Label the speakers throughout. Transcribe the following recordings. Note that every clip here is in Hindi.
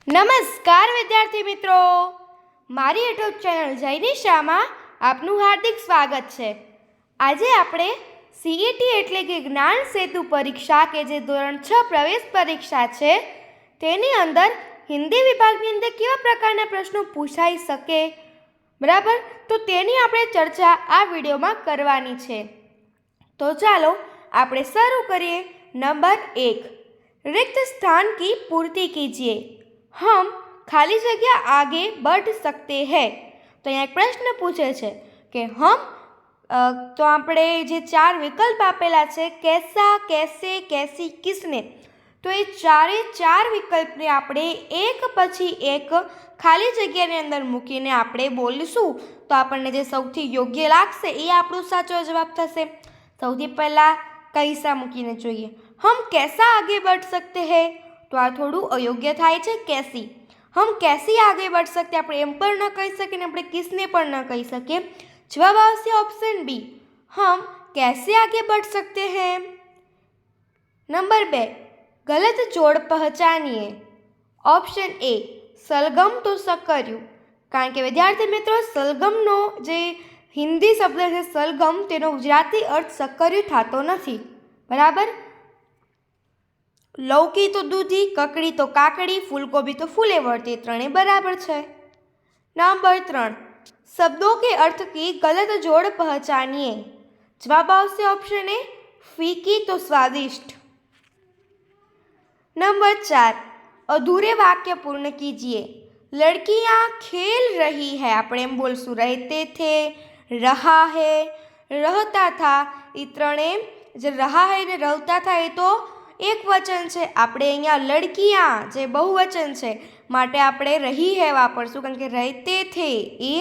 Speaker 1: નમસ્કાર વિદ્યાર્થી મિત્રો, મારી યુટ્યુબ ચેનલ જયની શામાં આપનું હાર્દિક સ્વાગત છે। આજે આપણે સીઈટી એટલે કે જ્ઞાન સેતુ પરીક્ષા કે જે ધોરણ 6 પ્રવેશ પરીક્ષા છે તેની અંદર હિન્દી વિભાગની અંદર કેવા પ્રકારના પ્રશ્નો પૂછાઈ શકે, બરાબર, તો તેની આપણે ચર્ચા આ વિડીયોમાં કરવાની છે। તો ચાલો આપણે શરૂ કરીએ। नंबर 1, रिक्त स्थान की पूर्ति कीजिए। हम खाली जगह आगे बढ़ सकते हैं। तो यहाँ एक प्रश्न पूछे છે કે તો આપણે જે ચાર વિકલ્પ આપેલા છે कैसा, कैसे, कैसी, किसने, તો એ ચારે ચાર વિકલ્પને આપણે એક પછી એક ખાલી જગ્યાની અંદર મૂકીને આપણે બોલીશું તો આપણને જે સૌથી યોગ્ય લાગશે એ આપણો સાચો જવાબ થશે। સૌથી પહેલાં कैसा મૂકીને જોઈએ। हम कैसा आगे बढ़ सकते हैं, तो आ थोड़ू अयोग्य थाय छे। कैसी, हम कैसी आगे बढ़ सकते, આપણે એમ પણ ન કહી શકીએ ને આપણે કિસને પણ ન કહી શકીએ। જવાબ આવશે ઓપ્શન બી, हम कैसे आगे बढ़ सकते हैं। नंबर 2, गलत जोड़ पहचानिए। ऑप्शन ए, सलगम तो सकर्यु, कारण के विद्यार्थी मित्रों सलगमनो जे हिंदी शब्द है सलगम तेनो गुजराती अर्थ सकर्यु थातो नथी, बराबर। लौकी तो दूधी, ककड़ी तो काकड़ी, फूलगोभी तो फूलेवर्ती, त्रणेय बराबर है। नंबर 3, शब्दों के अर्थ की गलत जोड़ पहचानिए। जवाब आवશે ऑप्शन ए, फीकी तो स्वादिष्ट। नंबर 4, अधूरे वाक्य पूर्ण कीजिए। लड़कियां खेल रही है, આપણે એમ બોલશું रहते थे, रहा है, रहता था, એ ત્રણેય જે रहा है ને रहता था એ તો एक वचन है। આપણે અહીંયા लड़कियां જે बहुवचन है માટે આપણે रही है वापरશું, કારણ કે रहते थे એ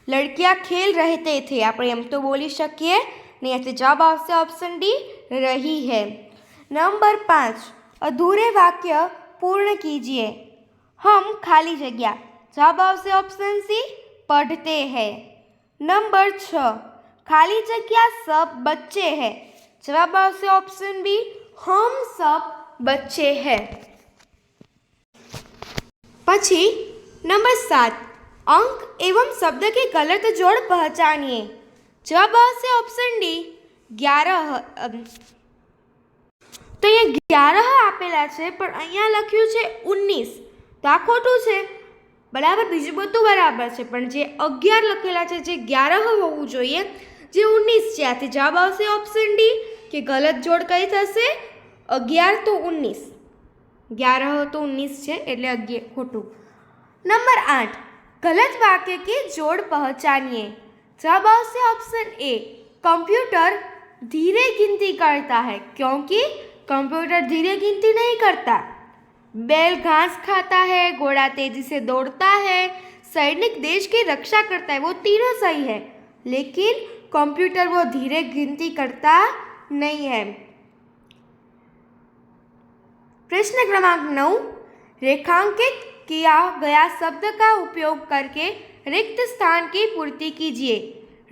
Speaker 1: लड़कियां खेल रहते थे આપણે એમ તો બોલી શકીએ નહીં। એટલે જવાબ આવશે ऑप्शन डी, रही है। नंबर 5, अधूरे वाक्य पूर्ण कीजिए। हम खाली जगह, जवाब आवશે ऑप्शन सी, पढ़ते हैं। नंबर 6, खाली जगह सब बच्चे हैं, जवाब आवશે ऑप्शन बी, हम सब बच्चे हैं। પછી नंबर 7, अंक एवं शब्द के गलत जोड़ पहचानिए। जवाब आवશે ऑप्शन डी, 11। તો અહીંયા 11 આપેલા છે પણ અહીંયા લખ્યું છે 19, તો આ ખોટું છે, બરાબર। બીજું બધું બરાબર છે પણ જે 11 લખેલા છે જે 11 હોવું જોઈએ, જે 19 છે। આથી જવાબ આવશે ઓપ્શન ડી કે ગલત જોડ કઈ થશે, 11 तो 19, 11 तो 19 છે એટલે 11 ખોટું। नंबर 8, गलत वाक्य के जोड़ पहचानिए। जवाब आवશે ऑप्शन ए, कंप्यूटर धीरे गिनती करता है, क्योंकि कंप्यूटर धीरे गिनती नहीं करता। बैल घास खाता है, घोड़ा तेजी से दौड़ता है, सैनिक देश की रक्षा करता है, वो तीनों सही है, लेकिन कंप्यूटर वो धीरे गिनती करता नहीं है। प्रश्न क्रमांक 9, रेखांकित किया गया शब्द का उपयोग करके रिक्त स्थान की पूर्ति कीजिए।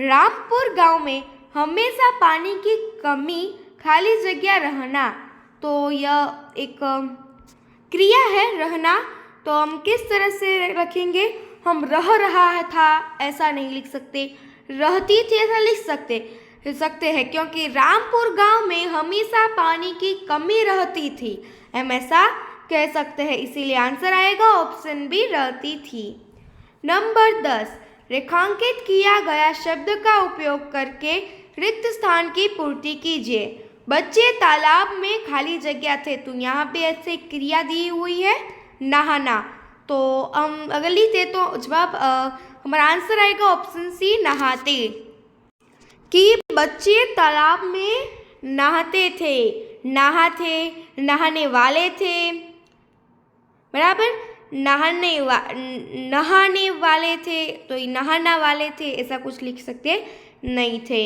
Speaker 1: रामपुर गांव में हमेशा पानी की कमी, खाली जगह रहना, तो यह एक क्रिया है रहना, तो हम किस तरह से रखेंगे, हम रह रहा था ऐसा नहीं लिख सकते, रहती थी ऐसा लिख सकते हैं, क्योंकि रामपुर गांव में हमेशा पानी की कमी रहती थी, हम ऐसा कह सकते हैं, इसीलिए आंसर आएगा ऑप्शन बी, रहती थी। नंबर 10, रेखांकित किया गया शब्द का उपयोग करके रिक्त स्थान की पूर्ति कीजिए। बच्चे तालाब में खाली जगह थे, तो यहाँ पे ऐसे क्रिया दी हुई है नहाना, तो हम अगर लिखते तो जवाब हमारा आंसर आएगा ऑप्शन सी, नहाते। कि बच्चे तालाब में नहाते थे, नहाते, नहाने वाले थे, बराबर। नहाने वाले थे, तो नहाना वाले थे ऐसा कुछ लिख सकते नहीं थे।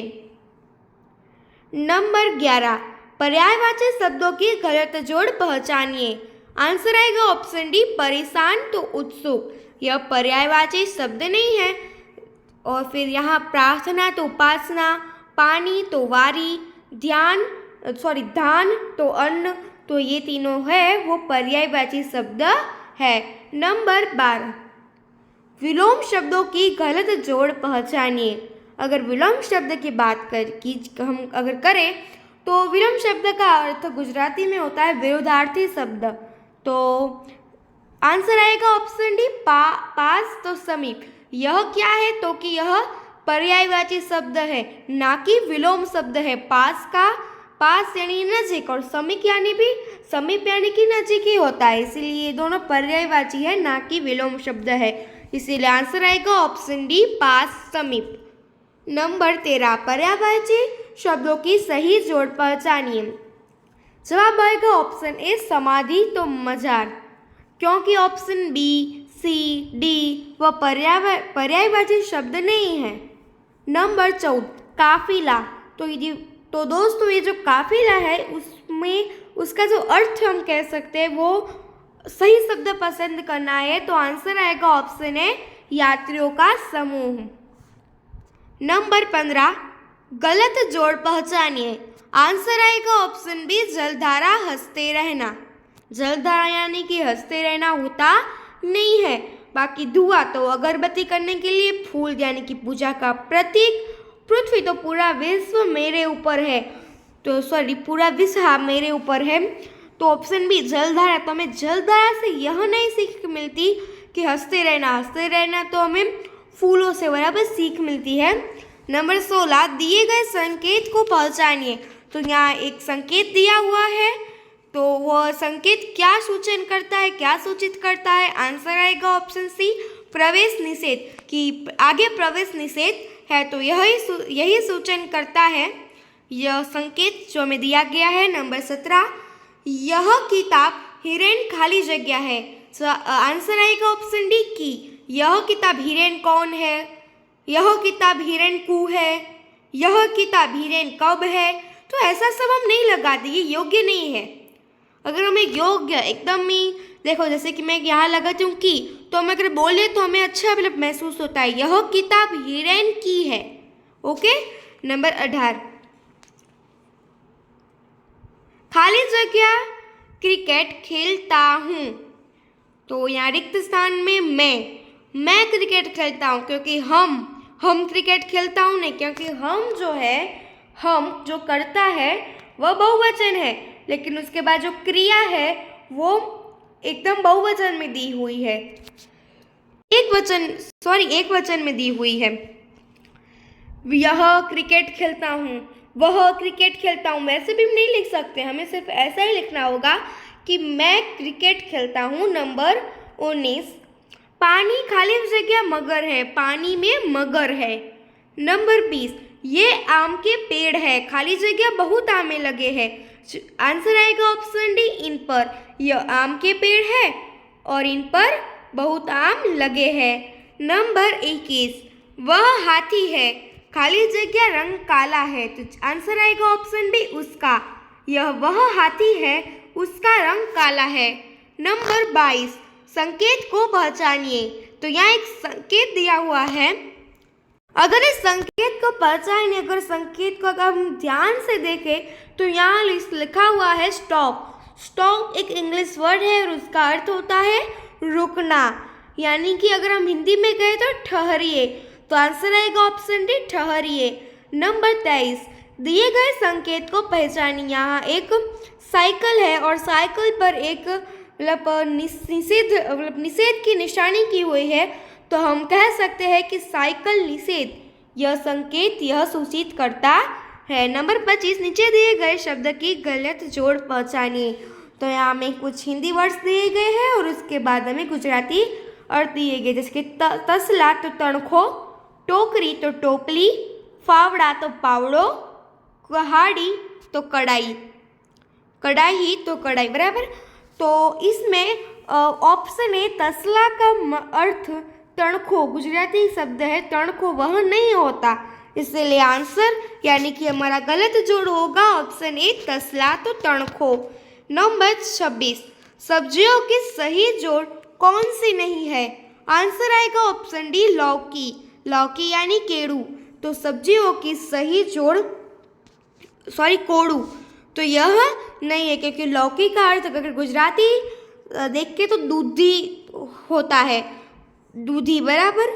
Speaker 1: नंबर 11, पर्यायवाची शब्दों की गलत जोड़ पहचानिए। आंसर आएगा ऑप्शन डी, परेशान तो उत्सुक, यह पर्यायवाची शब्द नहीं है। और फिर यहाँ प्रार्थना तो उपासना, पानी तो वारी, धान तो अन्न, तो ये तीनों है वो पर्यायवाची शब्द है। नंबर 12, विलोम शब्दों की गलत जोड़ पहचानिए। अगर विलोम शब्द की बात हम अगर करें तो विलोम शब्द का अर्थ गुजराती में होता है विरोधार्थी शब्द। तो आंसर आएगा ऑप्शन डी, पास तो समीप। यह क्या है तो कि यह पर्यायवाची शब्द है, ना कि विलोम शब्द है। पास यानी नजीक और समीप यानी कि नजीक ही होता है, इसीलिए ये दोनों पर्यायवाची है, ना कि विलोम शब्द है। इसीलिए आंसर आएगा ऑप्शन डी, पास समीप। नंबर 13, पर्यायवाची शब्दों की सही जोड़ पहचानिए। जवाब आएगा ऑप्शन ए, समाधि तो मजार, क्योंकि ऑप्शन बी, सी, डी वह पर्यायवाची शब्द नहीं है। नंबर 14, काफिला। तो दोस्तों ये जो काफिला है उसमें उसका जो अर्थ हम कह सकते हैं वो सही शब्द पसंद करना है, तो आंसर आएगा ऑप्शन ए, यात्रियों का समूह। नंबर 15, गलत जोड़ पहचानिए। आंसर आएगा ऑप्शन बी, जलधारा हंसते रहना। जलधारा यानी कि हंसते रहना होता नहीं है। बाकी धुआं तो अगरबत्ती करने के लिए, फूल यानी कि पूजा का प्रतीक, पृथ्वी तो पूरा विश्व मेरे ऊपर है, तो सॉरी पूरा विश्व मेरे ऊपर है, तो ऑप्शन बी जलधारा। तो हमें जलधारा से यह नहीं सीख मिलती कि हंसते रहना तो हमें फूलों से बराबर सीख मिलती है। नंबर 16, दिए गए संकेत को पहचानिए। तो यहाँ एक संकेत दिया हुआ है, तो वह संकेत क्या सूचन करता है, क्या सूचित करता है? आंसर आएगा ऑप्शन सी, प्रवेश निषेध, कि आगे प्रवेश निषेध है, तो यही सूचन करता है यह संकेत जो हमें दिया गया है। नंबर 17, यह किताब हिरेन खाली जगह है। तो आंसर आएगा ऑप्शन डी की यह किताब हिरेन कौन है, यह किताब हिरेन कू है, यह किताब हिरेन कब है। तो ऐसा सब हम नहीं लगा दिए, योग्य नहीं है। अगर हमें योग्य एकदम ही देखो, जैसे कि मैं यहाँ लगाती हूँ की, तो हम अगर बोले तो हमें अच्छा मतलब महसूस होता है, यह किताब हिरेन की है। ओके। नंबर 18, खाली जगह क्रिकेट खेलता हूँ। तो यहाँ रिक्त स्थान में मैं क्रिकेट खेलता हूँ, क्योंकि हम क्रिकेट खेलता हूँ नहीं, क्योंकि हम जो करता है वह बहुवचन है, लेकिन उसके बाद जो क्रिया है वो एकदम बहुवचन में दी हुई है, एक वचन में दी हुई है। यह क्रिकेट खेलता हूँ, वह क्रिकेट खेलता हूँ, वैसे भी हम नहीं लिख सकते, हमें सिर्फ ऐसा ही लिखना होगा कि मैं क्रिकेट खेलता हूँ। नंबर 19, पानी खाली जगह मगर है, पानी में मगर है। नंबर 20, ये आम के पेड़ है, खाली जगह बहुत आमे लगे हैं। आंसर आएगा ऑप्शन डी, इन पर। यह आम के पेड़ है और इन पर बहुत आम लगे हैं। नंबर 21, वह हाथी है, खाली जगह रंग काला है। तो आंसर आएगा ऑप्शन बी, उसका। वह हाथी है, उसका रंग काला है। नंबर 22, संकेत को पहचानिए। तो यहाँ एक संकेत दिया हुआ है, अगर इस संकेत को पहचानिए, अगर संकेत को अगर हम ध्यान से देखें तो यहाँ लिखा हुआ है स्टॉप। स्टॉप एक इंग्लिश वर्ड है और उसका अर्थ होता है रुकना, यानी कि अगर हम हिंदी में कहें तो ठहरिए। तो आंसर आएगा ऑप्शन डी, ठहरिए। नंबर 23, दिए गए संकेत को पहचानिए। यहाँ एक साइकिल है और साइकिल पर एक निषेध की निशानी की हुई है, तो हम कह सकते हैं कि साइकिल निषेध, यह संकेत यह सूचित करता है। नंबर 25, नीचे दिए गए शब्द की गलत जोड़ पहचानिए। तो यहाँ हमें कुछ हिंदी वर्ड्स दिए गए हैं और उसके बाद हमें गुजराती अर्थ दिए गए, जैसे कि तसला तो तणखो, टोकरी तो टोपली, फावड़ा तो पावड़ो, कहाड़ी तो कढ़ाई, कढ़ाई तो कढ़ाई, बराबर। तो इसमें ऑप्शन ए, तसला का अर्थ तणखो गुजराती शब्द है, तणखो वह नहीं होता, इसलिए आंसर यानी कि हमारा गलत जोड़ होगा ऑप्शन ए, तसला तो तणखो। नंबर 26, सब्जियों की सही जोड़ कौन सी नहीं है? आंसर आएगा ऑप्शन डी, लौकी। लौकी यानी केड़ू, तो सब्जियों की सही जोड़ कोड़ू, तो यह नहीं है, क्योंकि लौकी का अर्थ अगर गुजराती देख के तो दूधी होता है, दूधी बराबर।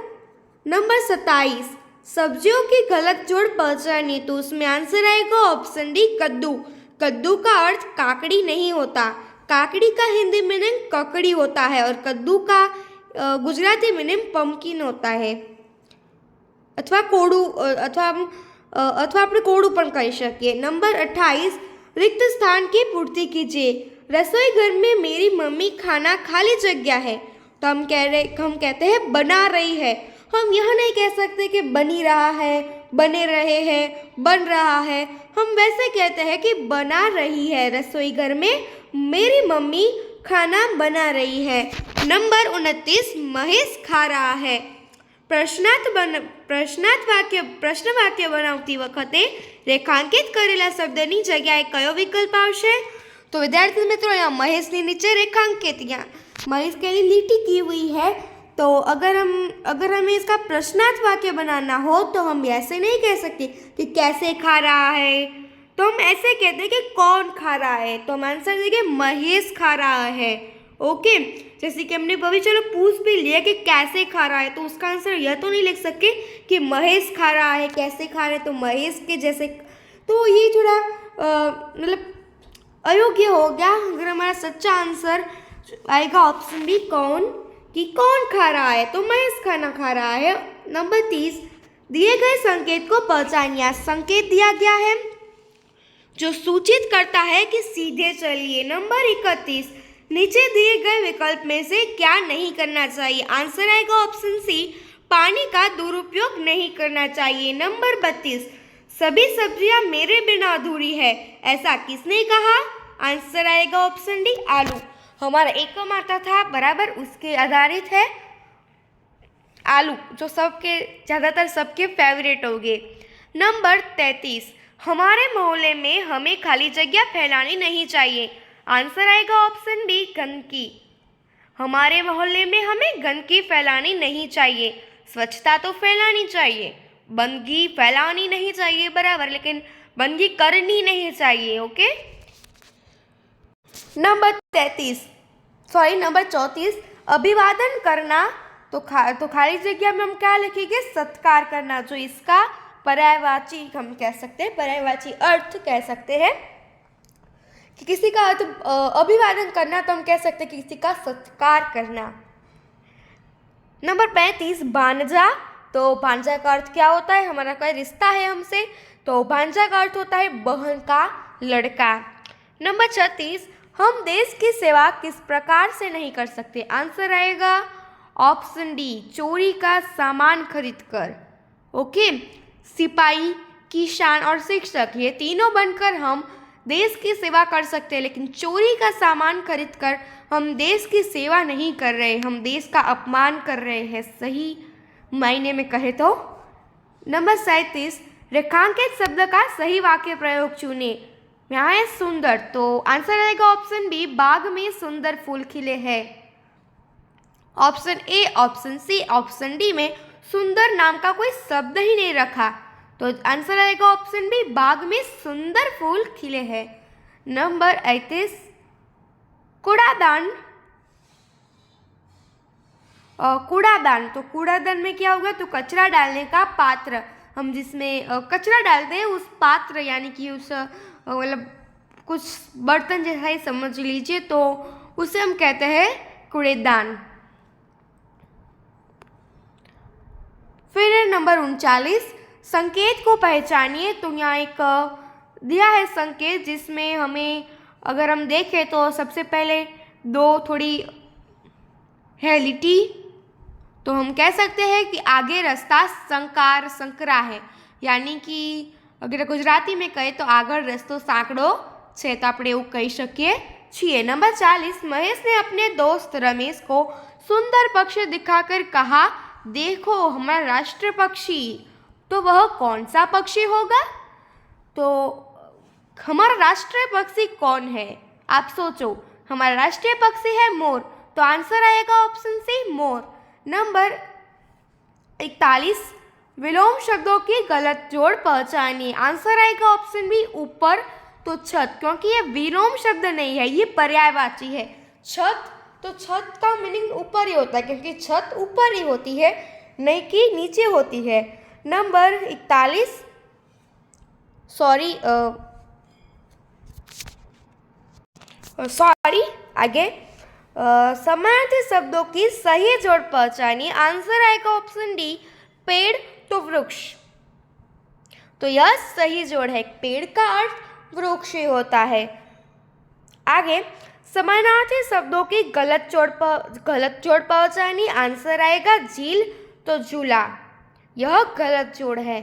Speaker 1: नंबर 27, सब्जियों की गलत जोड़ पहचानिए, तो उसमें आंसर आएगा ऑप्शन डी कद्दू। कद्दू का अर्थ काकड़ी नहीं होता, काकड़ी का हिंदी मीनिंग ककड़ी होता है और कद्दू का गुजराती मीनिंग पम्पकिन होता है, अथवा कोड़ू, अथवा આપણે કોળું પણ કહી શકીએ। नंबर 28, रिक्त स्थान की पूर्ति कीजिए। रसोई घर में मेरी मम्मी खाना खाली जगह है, तो हम कहते हैं बना रही है। हम यह नहीं कह सकते कि बनी रहा है, बने रहे हैं, बन रहा है। हम वैसे कहते हैं कि बना रही है, रसोई घर में मेरी मम्मी खाना बना रही है। नंबर 29, महेश खा रहा है। પ્રશ્ન વાક્ય બનાવતી વખતે રેખાંકિત કરેલા શબ્દની જગ્યાએ કયો વિકલ્પ આવશે? तो विद्यार्थी मित्रों, यहाँ महेश के नीचे रेखांकित, यहाँ महेश के लिए लीटी की हुई है। तो अगर हमें इसका प्रश्नार्थ वाक्य बनाना हो तो हम ऐसे नहीं कह सकते कि कैसे खा रहा है, तो हम ऐसे कहते हैं कि कौन खा रहा है। तो हम आंसर देंगे महेश खा रहा है। ओके, जैसे कि हमने अभी चलो पूछ भी लिया कि कैसे खा रहा है, तो उसका आंसर यह तो नहीं लिख सकते कि महेश खा रहा है, कैसे खा रहे, तो महेश के जैसे, तो ये थोड़ा मतलब अयोग्य हो गया। अगर हमारा सच्चा आंसर आएगा ऑप्शन बी कौन, कि कौन खा रहा है, तो महेश खाना खा रहा है। नंबर 30, दिए गए संकेत को पहचानिए। संकेत दिया गया है जो सूचित करता है कि सीधे चलिए। नंबर 31, नीचे दिए गए विकल्प में से क्या नहीं करना चाहिए? आंसर आएगा ऑप्शन सी, पानी का दुरुपयोग नहीं करना चाहिए। नंबर 32, सभी सब्जियां मेरे बिना अधूरी है, ऐसा किसने कहा? आंसर आएगा ऑप्शन डी आलू। हमारा एकम आता था बराबर, उसके आधारित है आलू, जो ज़्यादातर सबके फेवरेट हो गए। नंबर 33, हमारे मोहल्ले में हमें खाली जगह फैलानी नहीं चाहिए। आंसर आएगा ऑप्शन बी गंदगी। हमारे मोहल्ले में हमें गंदगी फैलानी नहीं चाहिए। स्वच्छता तो फैलानी चाहिए, गंदगी फैलानी नहीं चाहिए बराबर, लेकिन गंदगी करनी नहीं चाहिए। ओके। नंबर 34, अभिवादन करना, तो खाली जगह में हम क्या लिखेंगे? सत्कार करना, जो इसका पर्यायवाची हम कह सकते हैं, पर्यायवाची अर्थ कह सकते हैं कि किसी का अर्थ अभिवादन करना, तो हम कह सकते हैं कि किसी का सत्कार करना। नंबर 35, भांजा, तो भांजा का अर्थ क्या होता है? हमारा कोई रिश्ता है हमसे, तो भांजा का अर्थ होता है बहन का लड़का। नंबर 36, हम देश की सेवा किस प्रकार से नहीं कर सकते? आंसर आएगा ऑप्शन डी, चोरी का सामान खरीद कर। ओके, सिपाही, किसान और शिक्षक, ये तीनों बनकर हम देश की सेवा कर सकते हैं, लेकिन चोरी का सामान खरीद कर हम देश की सेवा नहीं कर रहे, हम देश का अपमान कर रहे हैं, सही मायने में कहे तो। नंबर 37, रेखांकित शब्द का सही वाक्य प्रयोग चुने। यहाँ है सुंदर, तो आंसर आएगा ऑप्शन बी, बाग में सुंदर फूल खिले हैं। Option A, option C, option D में सुंदर नाम का कोई शब्द ही नहीं रखा, तो आंसर आएगा ऑप्शन बी, बाग में सुंदर फूल खिले हैं। नंबर 38, कूड़ादान, कूड़ादान, तो कूड़ादान में क्या होगा? तो कचरा डालने का पात्र, हम जिसमें कचरा डालते हैं उस पात्र, यानी कि उस मतलब कुछ बर्तन जैसा ही समझ लीजिए, तो उसे हम कहते हैं कूड़ेदान। फिर नंबर 39, संकेत को पहचानिए, तो यहाँ एक दिया है संकेत, जिसमें हमें अगर हम देखें तो सबसे पहले दो थोड़ी है लिटी, तो हम कह सकते हैं कि आगे रास्ता संकरा है, यानी कि अगर गुजराती में कहे तो આગળ રસ્તો સાંકડો છે, તો આપણે એવું કહી શકીએ છીએ। नंबर 40, महेश ने अपने दोस्त रमेश को सुंदर पक्षी दिखाकर कहा, देखो हमारा राष्ट्रीय पक्षी, तो वह कौन सा पक्षी होगा? तो हमारा राष्ट्रीय पक्षी कौन है? आप सोचो, हमारा राष्ट्रीय पक्षी है मोर, तो आंसर आएगा ऑप्शन सी, मोर। नंबर 41, विलोम शब्दों की गलत जोड़ पहचानिए। आंसर आएगा ऑप्शन बी, ऊपर, तो छत, क्योंकि ये विलोम शब्द नहीं है, ये पर्यायवाची है। छत तो छत का मीनिंग ऊपर ही होता है, क्योंकि छत ऊपर ही होती है, नहीं कि नीचे होती है। नंबर 41, आगे समानार्थी शब्दों की सही जोड़ पहचानिए। आंसर आएगा ऑप्शन डी, पेड़ तो वृक्ष। तो यह सही जोड़ है, पेड़ का अर्थ वृक्ष ही होता है। आगे समानार्थी शब्दों की गलत जोड़ पहचानिए। आंसर आएगा झील तो झूला, यह गलत जोड़ है।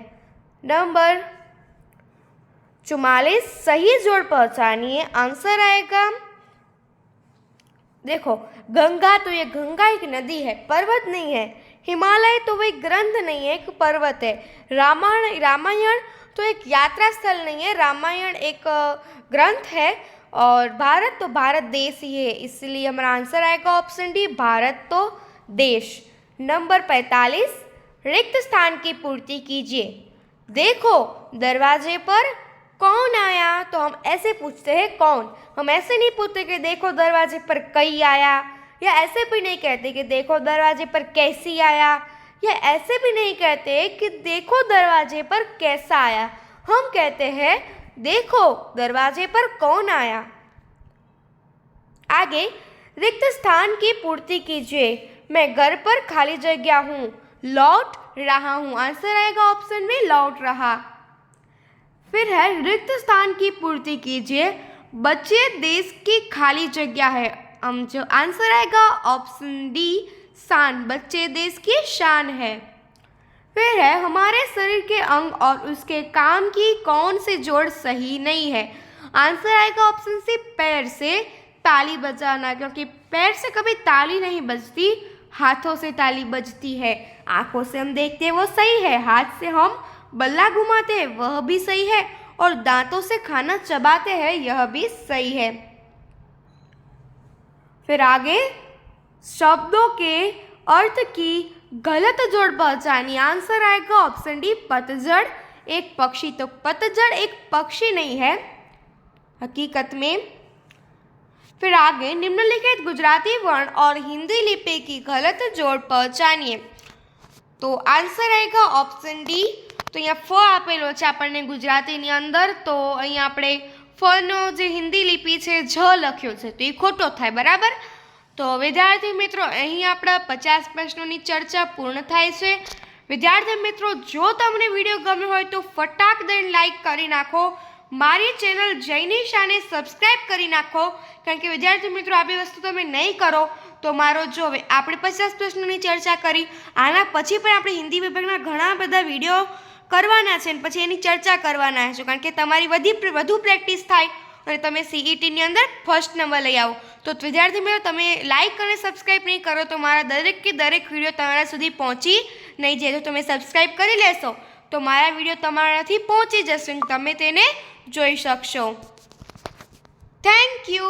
Speaker 1: नंबर 44, सही जोड़ पहचानिए। आंसर आएगा, देखो गंगा, तो ये गंगा एक नदी है, पर्वत नहीं है। हिमालय तो वो एक ग्रंथ नहीं है, एक पर्वत है। रामायण तो एक यात्रा स्थल नहीं है, रामायण एक ग्रंथ है। और भारत तो भारत देश ही है, इसलिए हमारा आंसर आएगा ऑप्शन डी, भारत तो देश। नंबर 45, रिक्त स्थान की पूर्ति कीजिए। देखो दरवाजे पर कौन आया, तो हम ऐसे पूछते हैं कौन, हम ऐसे नहीं पूछते कि देखो दरवाजे पर कई आया, या ऐसे भी नहीं कहते कि देखो दरवाजे पर कैसी आया, या ऐसे भी नहीं कहते कि देखो दरवाजे पर कैसा आया। हम कहते हैं देखो दरवाजे पर कौन आया। आगे रिक्त स्थान की पूर्ति कीजिए। मैं घर पर खाली जगह हूँ, लौट रहा हूँ। आंसर आएगा ऑप्शन में लौट रहा। फिर है रिक्त स्थान की पूर्ति कीजिए। बच्चे देश की खाली जगह है। हम जो आंसर आएगा ऑप्शन डी, शान, बच्चे देश की शान है। फिर है हमारे शरीर के अंग और उसके काम की कौन से जोड़ सही नहीं है। आंसर आएगा ऑप्शन सी, पैर से ताली बजाना, क्योंकि पैर से कभी ताली नहीं बजती, हाथों से ताली बजती है। आंखों से हम देखते हैं वो सही है, हाथ से हम बल्ला घुमाते हैं वह भी सही है, और दांतों से खाना चबाते हैं यह भी सही है। फिर आगे शब्दों के अर्थ की गलत जोड़ पहचानिए। आंसर आएगा ऑप्शन डी, पतझड़ एक पक्षी। तो पतझड़ एक पक्षी नहीं है हकीकत में। फिर आगे निम्नलिखित गुजराती वर्ण और हिंदी लिपि की गलत जोड़ पहचानिए। तो आंसर आएगा ऑप्शन डी। तो અહીંયા ફ આપેલો છે આપણને ગુજરાતીની અંદર, તો અહીંયા આપણે ફનો જે હિન્દી લિપિ છે જ લખ્યો છે, તો એ ખોટો થાય, બરાબર। તો વિદ્યાર્થી મિત્રો અહીં આપણા 50 પ્રશ્નોની ચર્ચા પૂર્ણ થાય છે। વિદ્યાર્થી મિત્રો જો તમને વિડીયો ગમ્યો હોય તો ફટાક દઈને લાઈક કરી નાખો, મારી ચેનલ જૈનિશાને સબસ્ક્રાઈબ કરી નાખો, કારણ કે વિદ્યાર્થી મિત્રો આ બે વસ્તુ તમે નહીં કરો તો મારો જો આપણે 50 પ્રશ્નોની ચર્ચા કરી, આના પછી પણ આપણે હિન્દી વિભાગના ઘણા બધા વિડીયો કરવાના છે, પછી એની ચર્ચા કરવાના છે, કારણ કે તમારી વધુ પ્રેક્ટિસ થાય અને તમે સીઈટીની અંદર ફર્સ્ટ નંબર લઈ આવો। તો વિદ્યાર્થી મિત્રો તમે લાઈક અને સબસ્ક્રાઈબ નહીં કરો તો મારા દરેક વિડીયો તમારા સુધી પહોંચી નહીં જાય। તો તમે સબસ્ક્રાઈબ કરી લેશો તો મારા વિડીયો તમારાથી પહોંચી જશે, તમે તેને જોઈ શકશો। Thank you.